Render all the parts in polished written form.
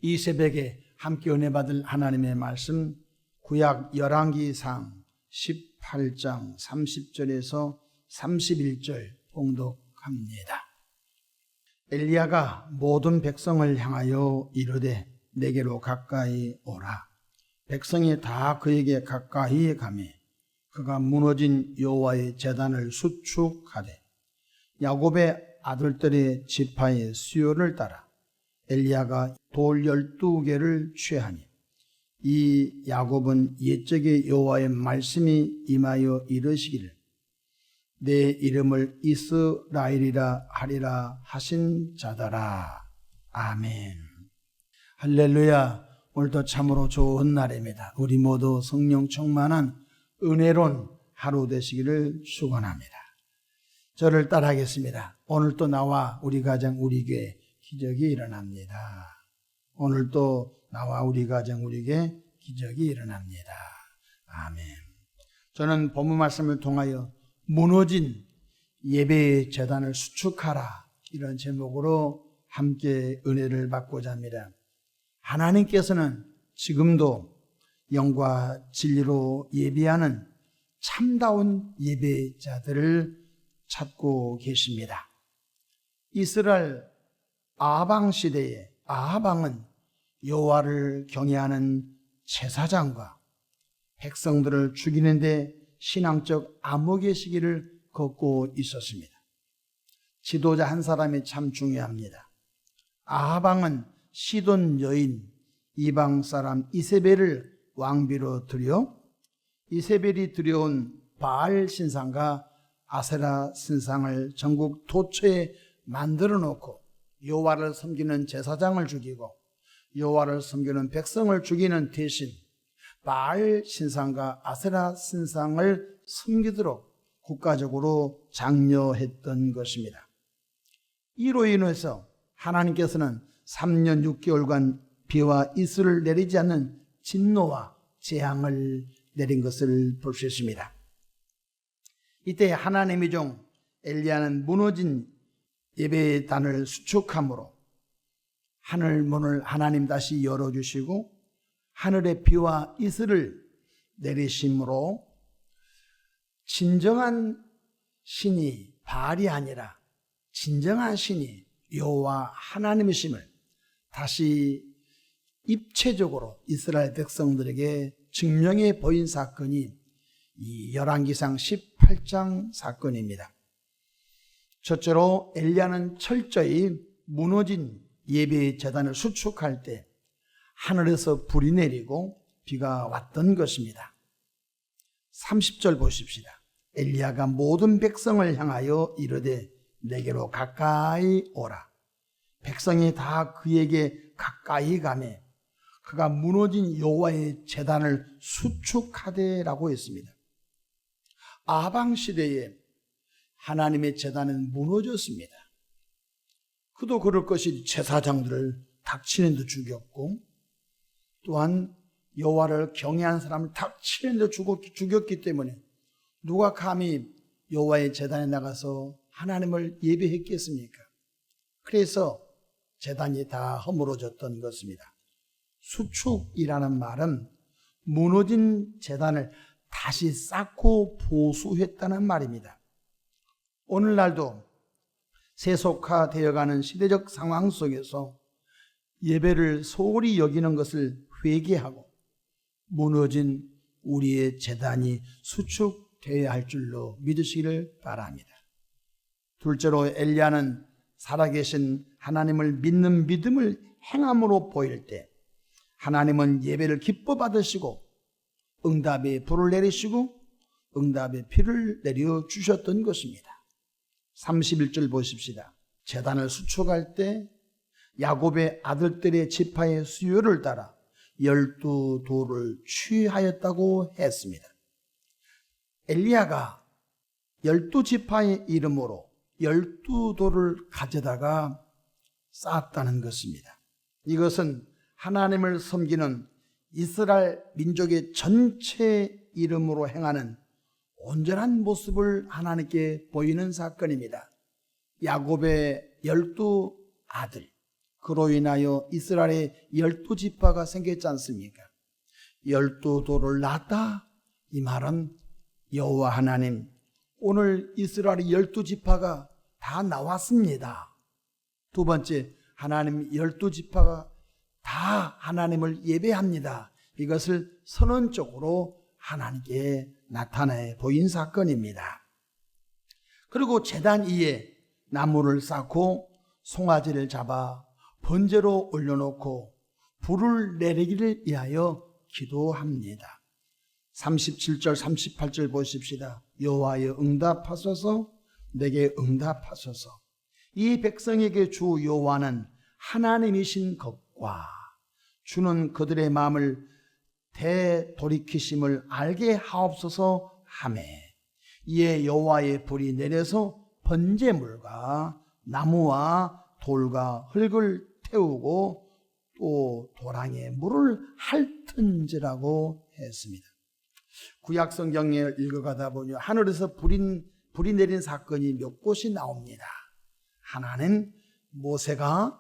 이 새벽에 함께 은혜 받을 하나님의 말씀 구약 열왕기상 18장 30절에서 31절 봉독합니다. 엘리야가 모든 백성을 향하여 이르되 내게로 가까이 오라. 백성이 다 그에게 가까이 가매 그가 무너진 여호와의 제단을 수축하되 야곱의 아들들의 지파의 수요를 따라 엘리야가 돌 12개를 취하니 이 야곱은 옛적에 여호와의 말씀이 임하여 이르시기를 내 이름을 이스라엘이라 하리라 하신 자더라. 아멘. 할렐루야. 오늘도 참으로 좋은 날입니다. 우리 모두 성령 충만한 은혜로운 하루 되시기를 축원합니다. 저를 따라하겠습니다. 오늘도 나와 우리 가정 우리 교회 기적이 일어납니다. 오늘도 나와 우리 가정 우리 교회 기적이 일어납니다. 아멘. 저는 본문 말씀을 통하여 무너진 예배의 제단을 수축하라 이런 제목으로 함께 은혜를 받고자 합니다. 하나님께서는 지금도 영과 진리로 예배하는 참다운 예배자들을 찾고 계십니다. 이스라엘 아합 시대에 아합 여호와를 경외하는 제사장과 백성들을 죽이는데 신앙적 암흑의 시기를 걷고 있었습니다. 지도자 한 사람이 참 중요합니다. 아합 시돈 여인 이방 사람 이세벨을 왕비로 들여 이세벨이 들여온 바알 신상과 아세라 신상을 전국 도처에 만들어 놓고 여호와를 섬기는 제사장을 죽이고 여호와를 섬기는 백성을 죽이는 대신 바알 신상과 아세라 신상을 섬기도록 국가적으로 장려했던 것입니다. 이로 인해서 하나님께서는 3년 6개월간 비와 이슬을 내리지 않는 진노와 재앙을 내린 것을 볼 수 있습니다. 이때 하나님의 종 엘리야는 무너진 예배의 단을 수축함으로 하늘 문을 하나님 다시 열어주시고 하늘의 비와 이슬을 내리심으로 진정한 신이 바알이 아니라 진정한 신이 여호와 하나님이심을 다시 입체적으로 이스라엘 백성들에게 증명해 보인 사건이 이 열왕기상 18장 사건입니다. 첫째로 엘리야는 철저히 무너진 예배의 제단을 수축할 때 하늘에서 불이 내리고 비가 왔던 것입니다. 30절 보십시다. 엘리야가 모든 백성을 향하여 이르되 내게로 가까이 오라. 백성이 다 그에게 가까이 가매 그가 무너진 여호와의 제단을 수축하되라고 했습니다. 아방 시대에 하나님의 제단은 무너졌습니다. 그도 그럴 것이 제사장들을 닥치는 데 죽였고 또한 여호와를 경외한 사람을 닥치는 데 죽였기 때문에 누가 감히 여호와의 제단에 나가서 하나님을 예배했겠습니까? 그래서 제단이 다 허물어졌던 것입니다. 수축이라는 말은 무너진 제단을 다시 쌓고 보수했다는 말입니다. 오늘날도 세속화되어가는 시대적 상황 속에서 예배를 소홀히 여기는 것을 회개하고 무너진 우리의 제단이 수축되어야 할 줄로 믿으시기를 바랍니다. 둘째로 엘리야는 살아계신 하나님을 믿는 믿음을 행함으로 보일 때 하나님은 예배를 기뻐 받으시고 응답의 불을 내리시고 응답의 피를 내려 주셨던 것입니다. 31절 보십시다. 제단을 수축할 때 야곱의 아들들의 지파의 수요를 따라 12돌을 취하였다고 했습니다. 엘리야가 12지파의 이름으로 12돌을 가져다가 쌓았다는 것입니다. 이것은 하나님을 섬기는 이스라엘 민족의 전체 이름으로 행하는 온전한 모습을 하나님께 보이는 사건입니다. 야곱의 12 아들 그로 인하여 이스라엘에 12지파가 생겼지 않습니까? 12돌을 낳았다. 이 말은 여호와 하나님, 오늘 이스라엘의 12지파가 다 나왔습니다. 두 번째, 하나님 12지파가 다 하나님을 예배합니다. 이것을 선언적으로 하나님께 나타내 보인 사건입니다. 그리고 제단 위에 나무를 쌓고 송아지를 잡아 번제로 올려놓고 불을 내리기를 위하여 기도합니다. 37절 38절 보십시다. 여호와여 응답하소서, 내게 응답하소서. 이 백성에게 주 여호와는 하나님이신 것과 주는 그들의 마음을 되돌이키심을 알게 하옵소서 하매, 이에 여호와의 불이 내려서 번제물과 나무와 돌과 흙을 태우고 또 도랑에 물을 핥은지라고 했습니다. 구약 성경을 읽어가다 보니 하늘에서 불이 내린 사건이 몇 곳이 나옵니다. 하나는 모세가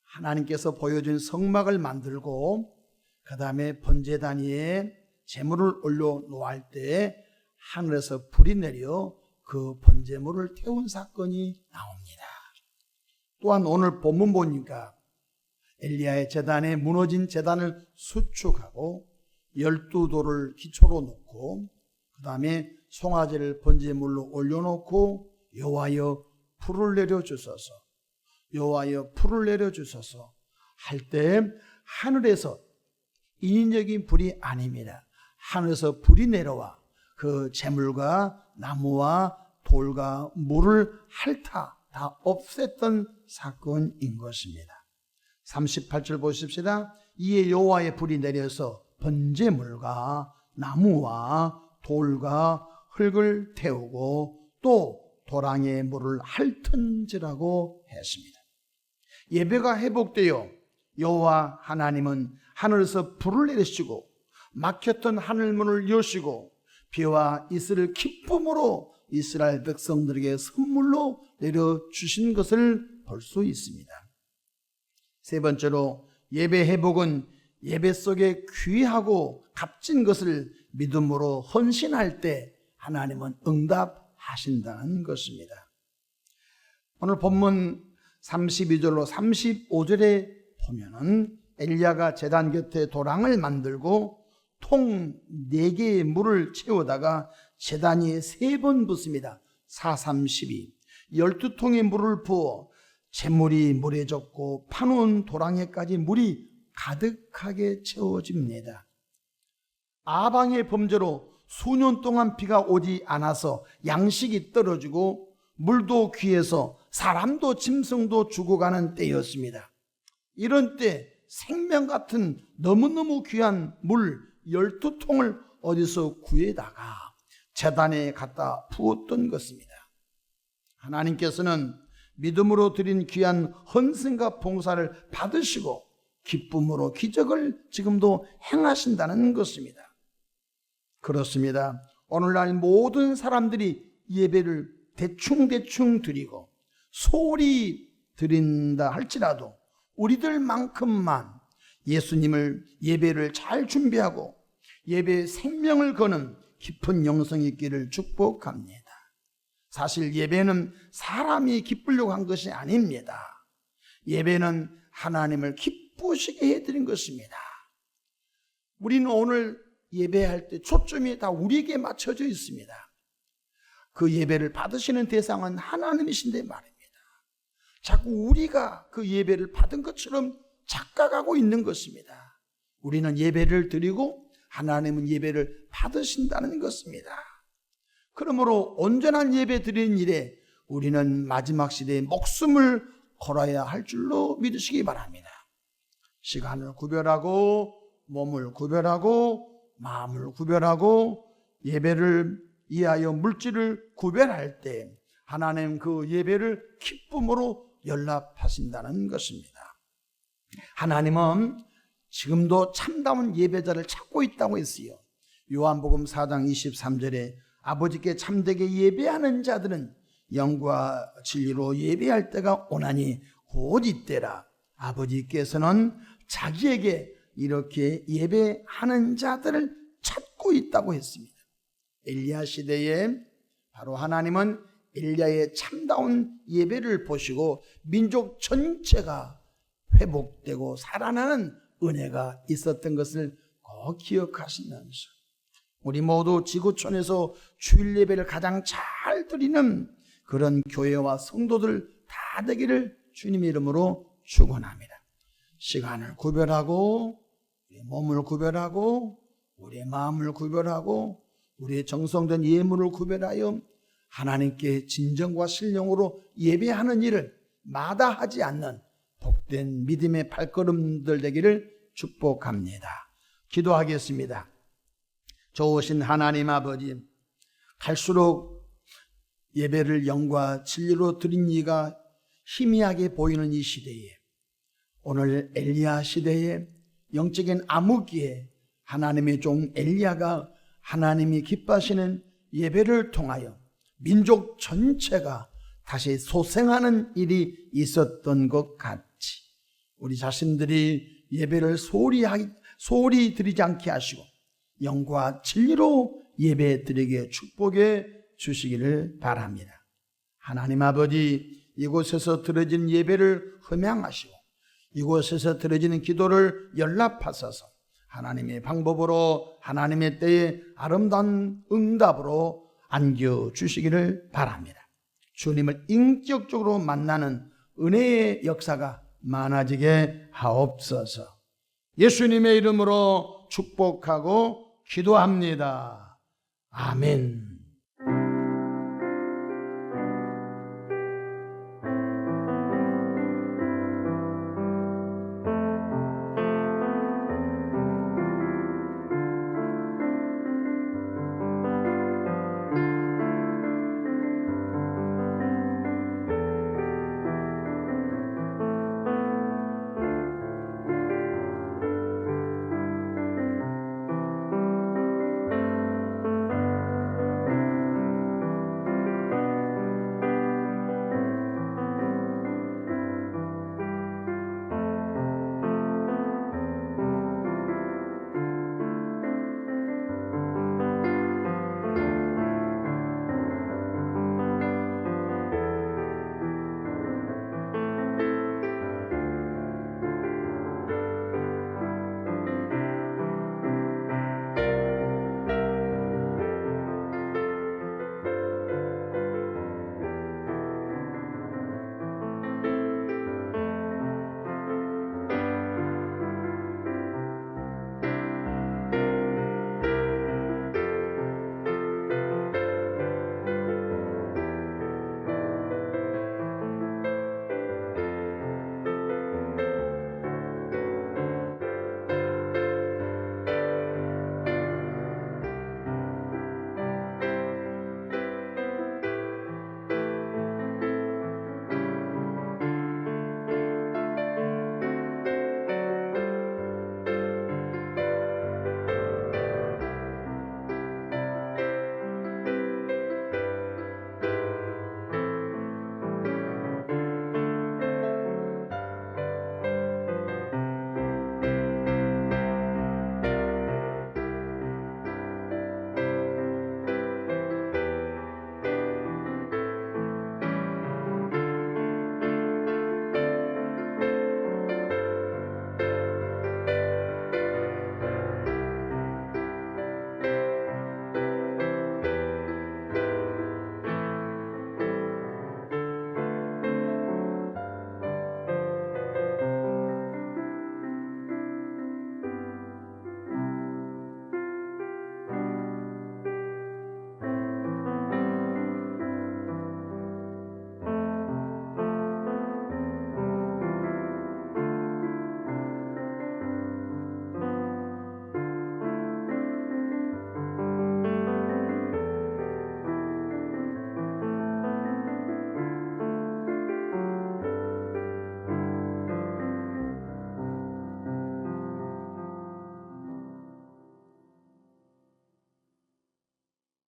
하나님께서 보여준 성막을 만들고 그 다음에 번제단 위에 제물을 올려놓을 때 하늘에서 불이 내려 그 번제물을 태운 사건이 나옵니다. 또한 오늘 본문 보니까 엘리야의 제단에 무너진 제단을 수축하고 12돌을 기초로 놓고 그 다음에 송아지를 번제물로 올려놓고 여호와여 불을 내려주소서, 여호와여 불을 내려주소서 할 때 하늘에서 인위적인 불이 아닙니다. 하늘에서 불이 내려와 그 제물과 나무와 돌과 물을 핥아 다 없앴던 사건인 것입니다. 38절 보십시다. 이에 여호와의 불이 내려서 번제물과 나무와 돌과 흙을 태우고 또 도랑에 물을 핥은지라고 했습니다. 예배가 회복되어 여호와 하나님은 하늘에서 불을 내리시고 막혔던 하늘문을 여시고 비와 이슬을 기쁨으로 이스라엘 백성들에게 선물로 내려주신 것을 볼 수 있습니다. 세 번째로 예배 회복은 예배 속에 귀하고 값진 것을 믿음으로 헌신할 때 하나님은 응답하신다는 것입니다. 오늘 본문 32절로 35절에 보면은 엘리야가 제단 곁에 도랑을 만들고 통 4개의 물을 채우다가 제단 위에 3번 붓습니다. 4, 3, 12 12통의 물을 부어 재물이 물에 젖고 파놓은 도랑에까지 물이 가득하게 채워집니다. 아방의 범죄로 수년 동안 비가 오지 않아서 양식이 떨어지고 물도 귀해서 사람도 짐승도 죽어가는 때였습니다. 이런 때 생명 같은 너무너무 귀한 물 12통을 어디서 구해다가 제단에 갖다 부었던 것입니다. 하나님께서는 믿음으로 드린 귀한 헌신과 봉사를 받으시고 기쁨으로 기적을 지금도 행하신다는 것입니다. 그렇습니다. 오늘날 모든 사람들이 예배를 대충 드리고 소홀히 드린다 할지라도 우리들만큼만 예수님을 예배를 잘 준비하고 예배에 생명을 거는 깊은 영성이 있기를 축복합니다. 사실 예배는 사람이 기쁘려고 한 것이 아닙니다. 예배는 하나님을 기쁘시게 해드린 것입니다. 우리는 오늘 예배할 때 초점이 다 우리에게 맞춰져 있습니다. 그 예배를 받으시는 대상은 하나님이신데 말입니다. 자꾸 우리가 그 예배를 받은 것처럼 착각하고 있는 것입니다. 우리는 예배를 드리고 하나님은 예배를 받으신다는 것입니다. 그러므로 온전한 예배 드리는 일에 우리는 마지막 시대에 목숨을 걸어야 할 줄로 믿으시기 바랍니다. 시간을 구별하고 몸을 구별하고 마음을 구별하고 예배를 위하여 물질을 구별할 때 하나님 그 예배를 기쁨으로 연락하신다는 것입니다. 하나님은 지금도 참다운 예배자를 찾고 있다고 했어요. 요한복음 4장 23절에 아버지께 참되게 예배하는 자들은 영과 진리로 예배할 때가 오나니 곧 이때라. 아버지께서는 자기에게 이렇게 예배하는 자들을 찾고 있다고 했습니다. 엘리야 시대에 바로 하나님은 엘리야의 참다운 예배를 보시고 민족 전체가 회복되고 살아나는 은혜가 있었던 것을 꼭 기억하시면서 우리 모두 지구촌에서 주일 예배를 가장 잘 드리는 그런 교회와 성도들 다 되기를 주님의 이름으로 축원합니다. 시간을 구별하고 우리의 몸을 구별하고 우리의 마음을 구별하고 우리의 정성된 예물을 구별하여 하나님께 진정과 신령으로 예배하는 일을 마다하지 않는 복된 믿음의 발걸음들 되기를 축복합니다. 기도하겠습니다. 좋으신 하나님 아버지, 갈수록 예배를 영과 진리로 드린 이가 희미하게 보이는 이 시대에 오늘 엘리야 시대에 영적인 암흑기에 하나님의 종 엘리야가 하나님이 기뻐하시는 예배를 통하여 민족 전체가 다시 소생하는 일이 있었던 것 같이 우리 자신들이 예배를 소홀히 드리지 않게 하시고 영과 진리로 예배 드리게 축복해 주시기를 바랍니다. 하나님 아버지, 이곳에서 드려진 예배를 흠양하시고 이곳에서 드려지는 기도를 연락하셔서 하나님의 방법으로 하나님의 때에 아름다운 응답으로 안겨주시기를 바랍니다. 주님을 인격적으로 만나는 은혜의 역사가 많아지게 하옵소서. 예수님의 이름으로 축복하고 기도합니다. 아멘.